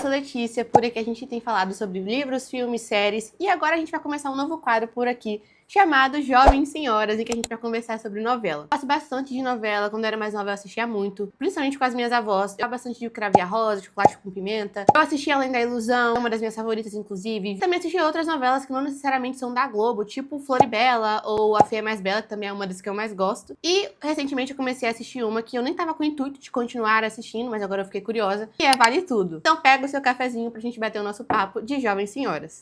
sou Letícia, por aqui a gente tem falado sobre livros, filmes, séries e agora a gente vai começar um novo quadro por aqui chamado Jovens Senhoras, em que a gente vai conversar sobre novela. Eu gosto bastante de novela, quando eu era mais nova eu assistia muito, principalmente com as minhas avós. Eu gosto bastante de O Cravo e a Rosa, Chocolate com Pimenta. Eu assisti Além da Ilusão, uma das minhas favoritas inclusive. Também assisti outras novelas que não necessariamente são da Globo, tipo Floribela ou A Feia Mais Bela, que também é uma das que eu mais gosto. E recentemente eu comecei a assistir uma que eu nem tava com o intuito de continuar assistindo, mas agora eu fiquei curiosa, que é Vale Tudo. Então pega o seu cafezinho pra gente bater o nosso papo de Jovens Senhoras.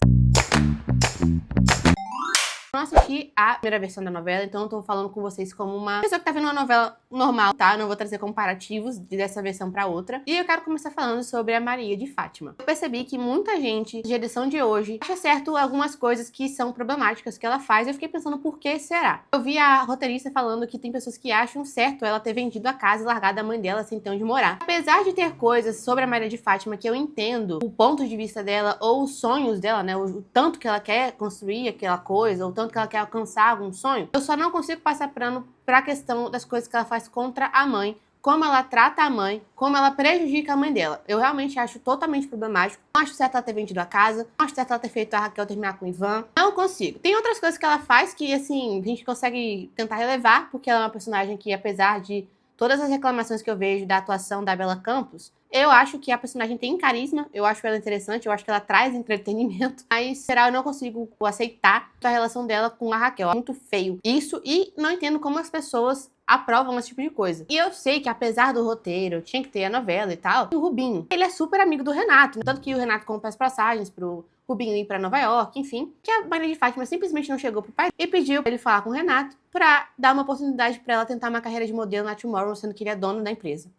Eu não assisti a primeira versão da novela, então eu tô falando com vocês como uma pessoa que tá vendo uma novela normal, tá? Eu não vou trazer comparativos dessa versão pra outra. E eu quero começar falando sobre a Maria de Fátima. Eu percebi que muita gente, de edição de hoje, acha certo algumas coisas que são problemáticas que ela faz. Eu fiquei pensando por que será? Eu vi a roteirista falando que tem pessoas que acham certo ela ter vendido a casa e largado a mãe dela sem ter onde morar. Apesar de ter coisas sobre a Maria de Fátima que eu entendo o ponto de vista dela ou os sonhos dela, né? O tanto que ela quer construir aquela coisa, ou tanto que ela quer alcançar algum sonho, eu só não consigo passar pano pra questão das coisas que ela faz contra a mãe, como ela trata a mãe, como ela prejudica a mãe dela. Eu realmente acho totalmente problemático. Não acho certo ela ter vendido a casa, não acho certo ela ter feito a Raquel terminar com o Ivan. Não consigo. Tem outras coisas que ela faz que, assim, a gente consegue tentar relevar, porque ela é uma personagem que, apesar de todas as reclamações que eu vejo da atuação da Bela Campos, eu acho que a personagem tem carisma, eu acho ela interessante, eu acho que ela traz entretenimento, mas será eu não consigo aceitar a relação dela com a Raquel. É muito feio isso, e não entendo como as pessoas aprovam esse tipo de coisa. E eu sei que apesar do roteiro, tinha que ter a novela e tal, o Rubinho, ele é super amigo do Renato, tanto que o Renato compra as passagens pro Rubinho ir pra Nova York, enfim, que a Maria de Fátima simplesmente não chegou pro pai e pediu pra ele falar com o Renato pra dar uma oportunidade pra ela tentar uma carreira de modelo na Tomorrow, sendo que ele é dono da empresa.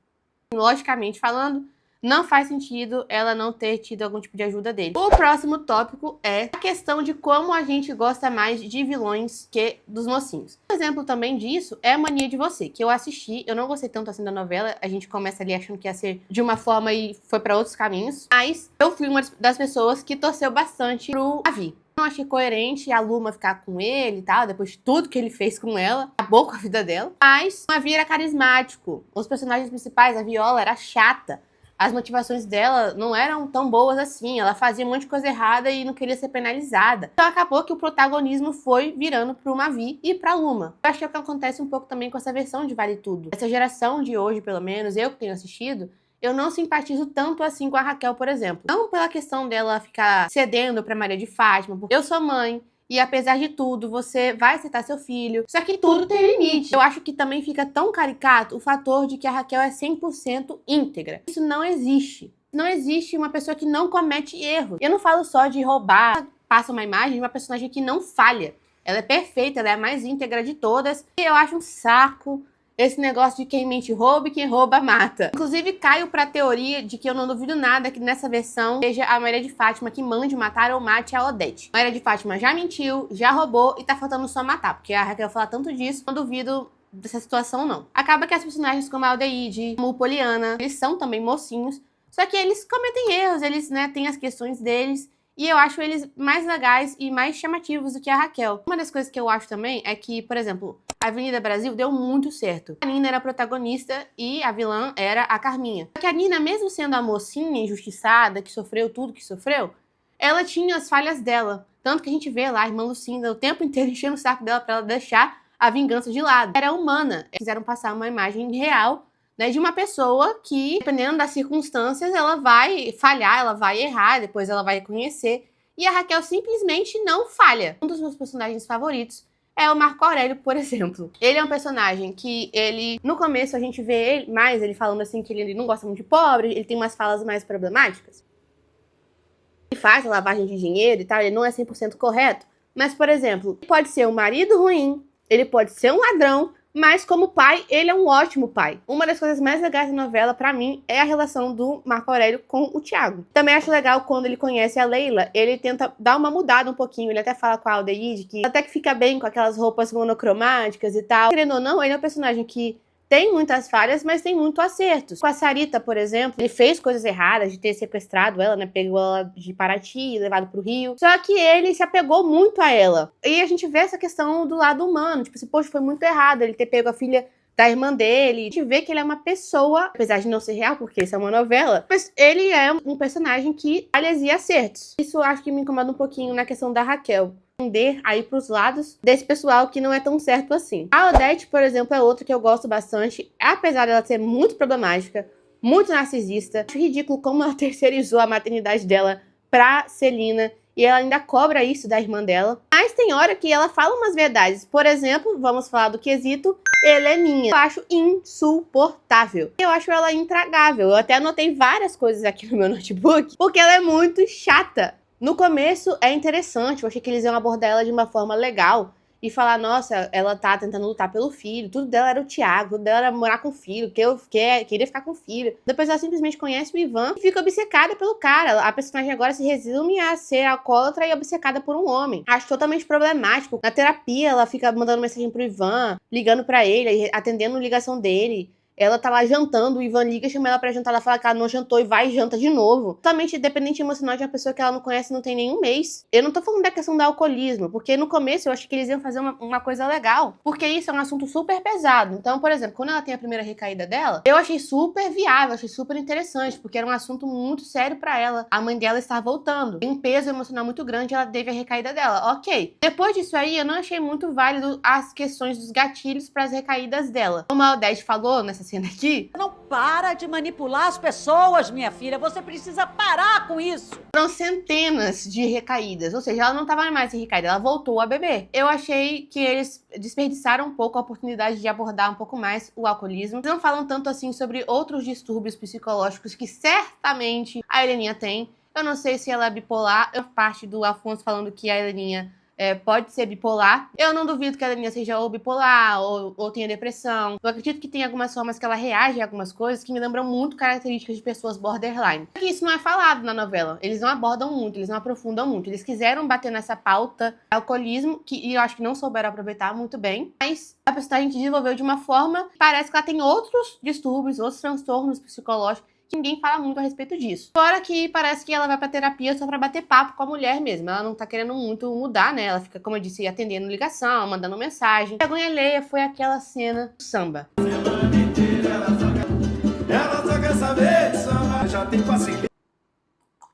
Logicamente falando, não faz sentido ela não ter tido algum tipo de ajuda dele. O próximo tópico é a questão de como a gente gosta mais de vilões que dos mocinhos. Um exemplo também disso é a Mania de Você, que eu assisti, eu não gostei tanto assim da novela, a gente começa ali achando que ia ser de uma forma e foi pra outros caminhos, mas eu fui uma das pessoas que torceu bastante pro Davi. Não achei coerente a Luma ficar com ele e tal, depois de tudo que ele fez com ela, acabou com a vida dela. Mas o Davi era carismático, os personagens principais, a Viola era chata, as motivações dela não eram tão boas assim, ela fazia um monte de coisa errada e não queria ser penalizada. Então acabou que o protagonismo foi virando pro Mavi e pra Luma. Eu acho que é o que acontece um pouco também com essa versão de Vale Tudo. Essa geração de hoje, pelo menos, eu que tenho assistido, eu não simpatizo tanto assim com a Raquel, por exemplo. Não pela questão dela ficar cedendo pra Maria de Fátima, porque eu sou mãe, e apesar de tudo, você vai aceitar seu filho. Só que tudo tem limite. Eu acho que também fica tão caricato o fator de que a Raquel é 100% íntegra. Isso não existe. Não existe uma pessoa que não comete erro. Eu não falo só de roubar, passa uma imagem de uma personagem que não falha. Ela é perfeita, ela é a mais íntegra de todas. E eu acho um saco esse negócio de quem mente rouba e quem rouba mata. Inclusive, caio pra teoria de que eu não duvido nada que nessa versão seja a Maria de Fátima que mande matar ou mate a Odete. Maria de Fátima já mentiu, já roubou e tá faltando só matar, porque a Raquel fala tanto disso, não duvido dessa situação não. Acaba que as personagens como a Aldeide, como o Poliana, eles são também mocinhos, só que eles cometem erros, eles, né, têm as questões deles, e eu acho eles mais legais e mais chamativos do que a Raquel. Uma das coisas que eu acho também é que, por exemplo, a Avenida Brasil deu muito certo. A Nina era a protagonista e a vilã era a Carminha. Só que a Nina, mesmo sendo a mocinha injustiçada, que sofreu tudo que sofreu, ela tinha as falhas dela. Tanto que a gente vê lá a irmã Lucinda o tempo inteiro enchendo o saco dela pra ela deixar a vingança de lado. Era humana. Eles quiseram passar uma imagem real, né, de uma pessoa que, dependendo das circunstâncias, ela vai falhar, ela vai errar, depois ela vai reconhecer. E a Raquel simplesmente não falha. Um dos meus personagens favoritos é o Marco Aurélio, por exemplo. Ele é um personagem que ele, no começo a gente vê ele falando assim que ele não gosta muito de pobre, ele tem umas falas mais problemáticas. Ele faz a lavagem de dinheiro e tal, ele não é 100% correto. Mas, por exemplo, ele pode ser um marido ruim, ele pode ser um ladrão, mas como pai, ele é um ótimo pai. Uma das coisas mais legais da novela, pra mim, é a relação do Marco Aurélio com o Thiago. Também acho legal quando ele conhece a Leila, ele tenta dar uma mudada um pouquinho, ele até fala com a Aldeide que até que fica bem com aquelas roupas monocromáticas e tal. Querendo ou não, ele é um personagem que tem muitas falhas, mas tem muito acertos. Com a Sarita, por exemplo, ele fez coisas erradas de ter sequestrado ela, né? Pegou ela de Paraty, levado pro Rio. Só que ele se apegou muito a ela. E a gente vê essa questão do lado humano. Tipo assim, poxa, foi muito errado ele ter pego a filha da irmã dele. A gente vê que ele é uma pessoa, apesar de não ser real, porque isso é uma novela, mas ele é um personagem que falhas e acertos. Isso eu acho que me incomoda um pouquinho na questão da Raquel. Entender aí pros lados desse pessoal que não é tão certo assim. A Odete, por exemplo, é outra que eu gosto bastante, apesar dela ser muito problemática, muito narcisista. Acho ridículo como ela terceirizou a maternidade dela pra Celina e ela ainda cobra isso da irmã dela. Mas tem hora que ela fala umas verdades. Por exemplo, vamos falar do quesito Heleninha. Eu acho insuportável. Eu acho ela intragável. Eu até anotei várias coisas aqui no meu notebook, porque ela é muito chata. No começo é interessante, eu achei que eles iam abordar ela de uma forma legal e falar, nossa, ela tá tentando lutar pelo filho, tudo dela era o Thiago, tudo dela era morar com o filho, que eu queria ficar com o filho. Depois ela simplesmente conhece o Ivan e fica obcecada pelo cara. A personagem agora se resume a ser alcoólatra e obcecada por um homem. Acho totalmente problemático. Na terapia ela fica mandando mensagem pro Ivan, ligando pra ele, atendendo ligação dele. Ela tá lá jantando, o Ivan liga, chama ela pra jantar, ela fala que ela não jantou e vai e janta de novo. Totalmente dependente emocional de uma pessoa que ela não conhece não tem nenhum mês. Eu não tô falando da questão do alcoolismo, porque no começo eu achei que eles iam fazer uma coisa legal. Porque isso é um assunto super pesado. Então, por exemplo, quando ela tem a primeira recaída dela, eu achei super viável, achei super interessante, porque era um assunto muito sério pra ela. A mãe dela está voltando. Tem um peso emocional muito grande, ela teve a recaída dela. Ok. Depois disso aí, eu não achei muito válido as questões dos gatilhos pras recaídas dela. Como a Odete falou nessa cena aqui, Não para de manipular as pessoas, minha filha. Você precisa parar com isso. foram centenas de recaídas. Ou seja, ela não estava mais em recaída, ela voltou a beber. Eu achei que eles desperdiçaram um pouco a oportunidade de abordar um pouco mais o alcoolismo. Eles não falam tanto assim sobre outros distúrbios psicológicos que certamente a Heleninha tem. Eu não sei se ela é bipolar. Eu parte do Afonso falando que a Heleninha pode ser bipolar. Eu não duvido que a Heleninha seja ou bipolar ou tenha depressão. Eu acredito que tem algumas formas que ela reage a algumas coisas que me lembram muito características de pessoas borderline. Só que isso não é falado na novela. Eles não abordam muito, eles não aprofundam muito. Eles quiseram bater nessa pauta alcoolismo, e eu acho que não souberam aproveitar muito bem. Mas a personagem desenvolveu de uma forma que parece que ela tem outros distúrbios, outros transtornos psicológicos, que ninguém fala muito a respeito disso. Fora que parece que ela vai pra terapia só pra bater papo com a mulher mesmo. Ela não tá querendo muito mudar, né? Ela fica, como eu disse, atendendo ligação, mandando mensagem. A vergonha alheia foi aquela cena do samba. Ela só quer saber de samba, já tem paciência.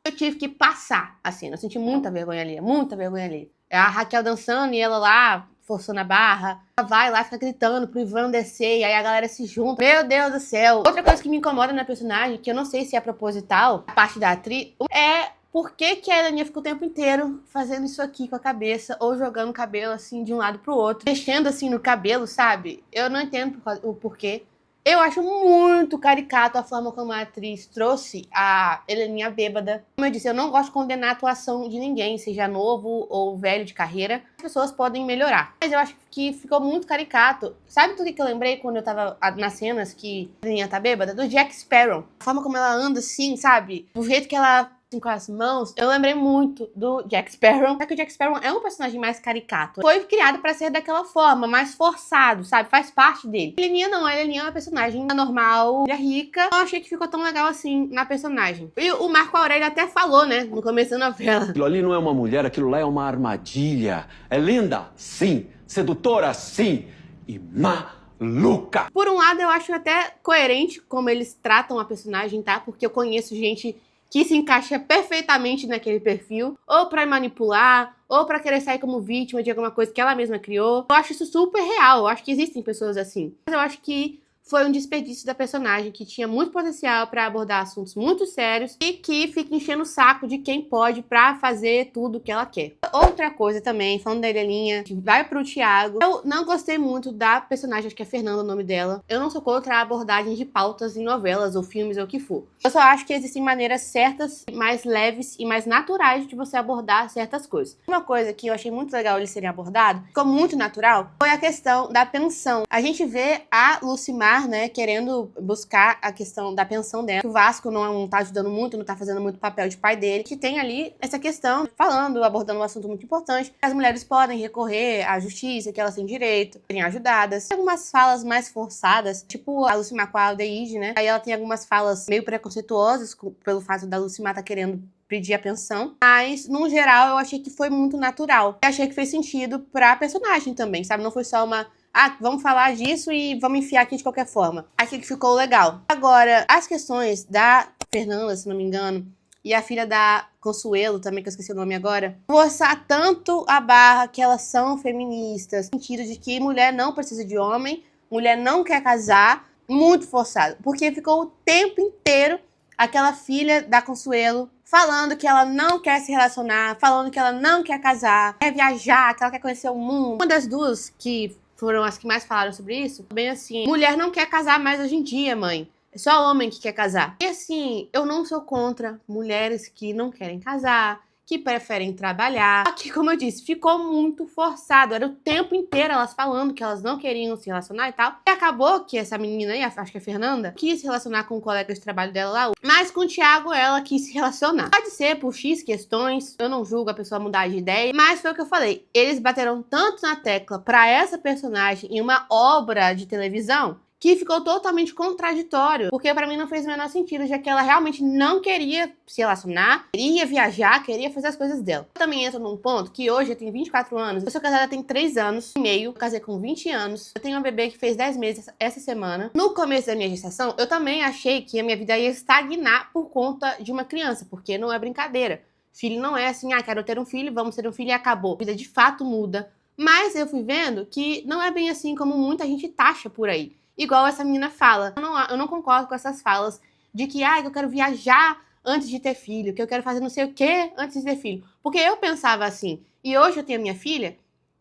Eu tive que passar a cena. Eu senti muita vergonha alheia, muita vergonha alheia. É a Raquel dançando e ela lá forçando a barra. Ela vai lá, fica gritando pro Ivan descer, e aí a galera se junta. Meu Deus do céu. Outra coisa que me incomoda na personagem, que eu não sei se é proposital, a parte da atriz, é por que que a Heleninha fica o tempo inteiro fazendo isso aqui com a cabeça, ou jogando o cabelo assim de um lado pro outro, mexendo assim no cabelo, sabe? Eu não entendo o porquê. Eu acho muito caricato a forma como a atriz trouxe a Heleninha bêbada. Como eu disse, eu não gosto de condenar a atuação de ninguém, seja novo ou velho de carreira. As pessoas podem melhorar. Mas eu acho que ficou muito caricato. Sabe do que eu lembrei quando eu tava nas cenas que a Heleninha tá bêbada? Do Jack Sparrow. A forma como ela anda assim, sabe? O jeito que ela com as mãos, eu lembrei muito do Jack Sparrow. Só que o Jack Sparrow é um personagem mais caricato. Foi criado pra ser daquela forma, mais forçado, sabe? Faz parte dele. A Heleninha não, a Heleninha é uma personagem normal, rica. Eu achei que ficou tão legal assim na personagem. E o Marco Aurélio até falou, né, no começo da novela. Aquilo ali não é uma mulher, aquilo lá é uma armadilha. É linda? Sim. Sedutora? Sim. E maluca. Por um lado, eu acho até coerente como eles tratam a personagem, tá? Porque eu conheço gente que se encaixa perfeitamente naquele perfil, ou pra manipular, ou pra querer sair como vítima de alguma coisa que ela mesma criou. Eu acho isso super real, eu acho que existem pessoas assim. Mas eu acho que foi um desperdício da personagem, que tinha muito potencial pra abordar assuntos muito sérios e que fica enchendo o saco de quem pode pra fazer tudo o que ela quer. Outra coisa também, falando da Heleninha, que vai pro Thiago, eu não gostei muito da personagem, acho que é Fernanda o nome dela. Eu não sou contra a abordagem de pautas em novelas ou filmes ou o que for. Eu só acho que existem maneiras certas, mais leves e mais naturais de você abordar certas coisas. Uma coisa que eu achei muito legal eles serem abordados, ficou muito natural, foi a questão da pensão. A gente vê a Lucimar, né, querendo buscar a questão da pensão dela. O Vasco não tá ajudando muito, não tá fazendo muito papel de pai dele, que tem ali essa questão, falando, abordando um assunto muito importante. As mulheres podem recorrer à justiça, que elas têm direito, serem ajudadas. Tem algumas falas mais forçadas, tipo a Lucimar com a Aldeide, né? Aí ela tem algumas falas meio preconceituosas pelo fato da Lucimar tá querendo pedir a pensão, mas, no geral, eu achei que foi muito natural. Eu achei que fez sentido pra personagem também, sabe? Não foi só uma Ah, vamos falar disso e vamos enfiar aqui de qualquer forma. Aqui que ficou legal. Agora, as questões da Fernanda, se não me engano, e a filha da Consuelo, também, que eu esqueci o nome agora, forçar tanto a barra que elas são feministas, no sentido de que mulher não precisa de homem, mulher não quer casar, muito forçado. Porque ficou o tempo inteiro aquela filha da Consuelo falando que ela não quer se relacionar, falando que ela não quer casar, quer viajar, que ela quer conhecer o mundo. Uma das duas que foram as que mais falaram sobre isso, bem assim, mulher não quer casar mais hoje em dia, mãe. É só homem que quer casar. E assim, eu não sou contra mulheres que não querem casar, que preferem trabalhar. Aqui, como eu disse, ficou muito forçado. Era o tempo inteiro elas falando que elas não queriam se relacionar e tal. E acabou que essa menina aí, acho que é a Fernanda, quis se relacionar com o colega de trabalho dela lá. Mas com o Thiago, ela quis se relacionar. Pode ser por X questões, eu não julgo a pessoa mudar de ideia. Mas foi o que eu falei. Eles bateram tanto na tecla pra essa personagem em uma obra de televisão que ficou totalmente contraditório, porque pra mim não fez o menor sentido, já que ela realmente não queria se relacionar, queria viajar, queria fazer as coisas dela. Eu também entro num ponto que hoje eu tenho 24 anos, eu sou casada tem 3 anos e meio, eu casei com 20 anos, eu tenho uma bebê que fez 10 meses essa semana. No começo da minha gestação, eu também achei que a minha vida ia estagnar por conta de uma criança, porque não é brincadeira. Filho não é assim, quero ter um filho, vamos ter um filho e acabou. A vida de fato muda. Mas eu fui vendo que não é bem assim como muita gente taxa por aí. Igual essa menina fala. Eu não concordo com essas falas de que eu quero viajar antes de ter filho, que eu quero fazer não sei o que antes de ter filho. Porque eu pensava assim. E hoje eu tenho a minha filha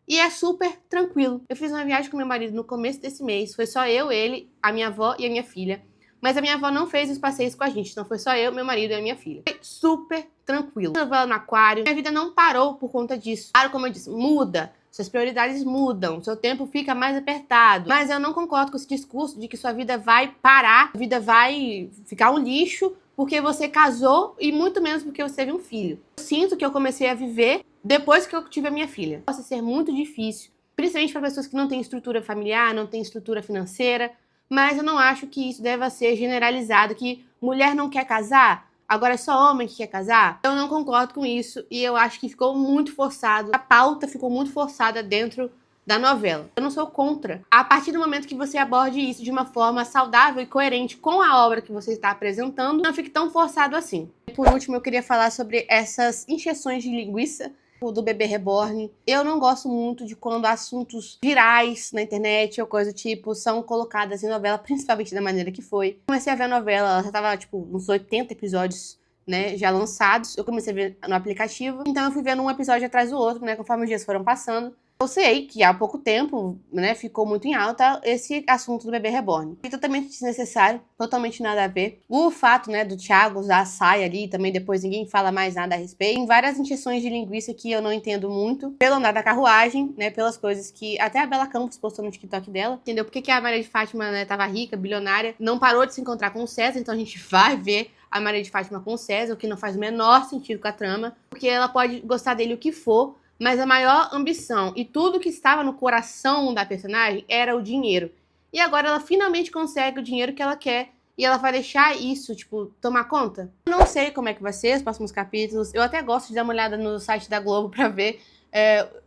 e é super tranquilo. Eu fiz uma viagem com meu marido no começo desse mês. Foi só eu, ele, a minha avó e a minha filha. Mas a minha avó não fez os passeios com a gente. Então foi só eu, meu marido e a minha filha. Foi super tranquilo. Novela no aquário. Minha vida não parou por conta disso. Claro, como eu disse, muda. Suas prioridades mudam, seu tempo fica mais apertado. Mas eu não concordo com esse discurso de que sua vida vai parar, a vida vai ficar um lixo porque você casou e muito menos porque você teve um filho. Eu sinto que eu comecei a viver depois que eu tive a minha filha. Pode ser muito difícil, principalmente para pessoas que não têm estrutura familiar, não têm estrutura financeira, mas eu não acho que isso deva ser generalizado, que mulher não quer casar, agora é só homem que quer casar? Eu não concordo com isso e eu acho que ficou muito forçado. A pauta ficou muito forçada dentro da novela. Eu não sou contra. A partir do momento que você aborde isso de uma forma saudável e coerente com a obra que você está apresentando, não fique tão forçado assim. Por último, eu queria falar sobre essas injeções de linguiça do Bebê Reborn. Eu não gosto muito de quando assuntos virais na internet ou coisa do tipo são colocadas em novela, principalmente da maneira que foi. Comecei a ver a novela, ela já tava uns 80 episódios, né, já lançados. Eu comecei a ver no aplicativo, então eu fui vendo um episódio atrás do outro, né, conforme os dias foram passando. Eu sei que há pouco tempo, né, ficou muito em alta esse assunto do Bebê Reborn. E totalmente desnecessário, totalmente nada a ver. O fato, né, do Thiago usar a saia ali, também depois ninguém fala mais nada a respeito. Tem várias injeções de linguiça que eu não entendo muito. Pelo andar da carruagem, né, pelas coisas que até a Bela Campos postou no TikTok dela. Entendeu? Porque que a Maria de Fátima, né, tava rica, bilionária, não parou de se encontrar com o César, então a gente vai ver a Maria de Fátima com o César, o que não faz o menor sentido com a trama. Porque ela pode gostar dele o que for, mas a maior ambição e tudo que estava no coração da personagem era o dinheiro. E agora ela finalmente consegue o dinheiro que ela quer e ela vai deixar isso, tipo, tomar conta? Eu não sei como é que vai ser os próximos capítulos. Eu até gosto de dar uma olhada no site da Globo pra ver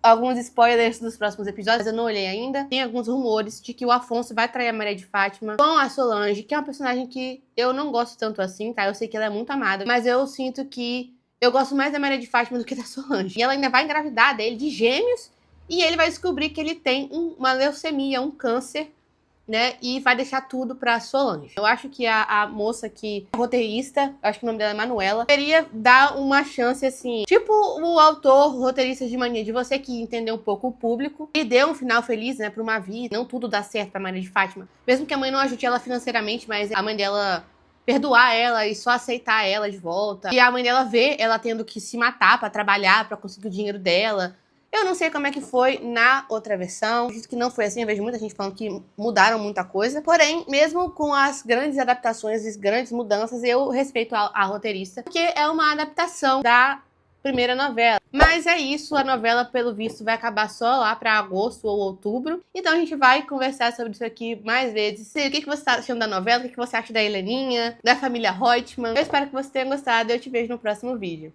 alguns spoilers dos próximos episódios. Eu não olhei ainda. Tem alguns rumores de que o Afonso vai trair a Maria de Fátima com a Solange, que é uma personagem que eu não gosto tanto assim, tá? Eu sei que ela é muito amada, mas eu sinto que eu gosto mais da Maria de Fátima do que da Solange. E ela ainda vai engravidar dele de gêmeos e ele vai descobrir que ele tem uma leucemia, um câncer, né? E vai deixar tudo pra Solange. Eu acho que a moça que é roteirista, acho que o nome dela é Manuela, deveria dar uma chance, assim, tipo o autor, roteirista de Mania de Você, que entendeu um pouco o público e deu um final feliz, né, pra uma vida. Não tudo dá certo pra Maria de Fátima. Mesmo que a mãe não ajude ela financeiramente, mas a mãe dela perdoar ela e só aceitar ela de volta. E a mãe dela vê ela tendo que se matar pra trabalhar, pra conseguir o dinheiro dela. Eu não sei como é que foi na outra versão. Acredito que não foi assim. Eu vejo muita gente falando que mudaram muita coisa. Porém, mesmo com as grandes adaptações e as grandes mudanças, eu respeito a roteirista, porque é uma adaptação da primeira novela. Mas é isso, a novela, pelo visto, vai acabar só lá pra agosto ou outubro. Então a gente vai conversar sobre isso aqui mais vezes. O que você tá achando da novela? O que você acha da Heleninha, da família Reutemann? Eu espero que você tenha gostado e eu te vejo no próximo vídeo.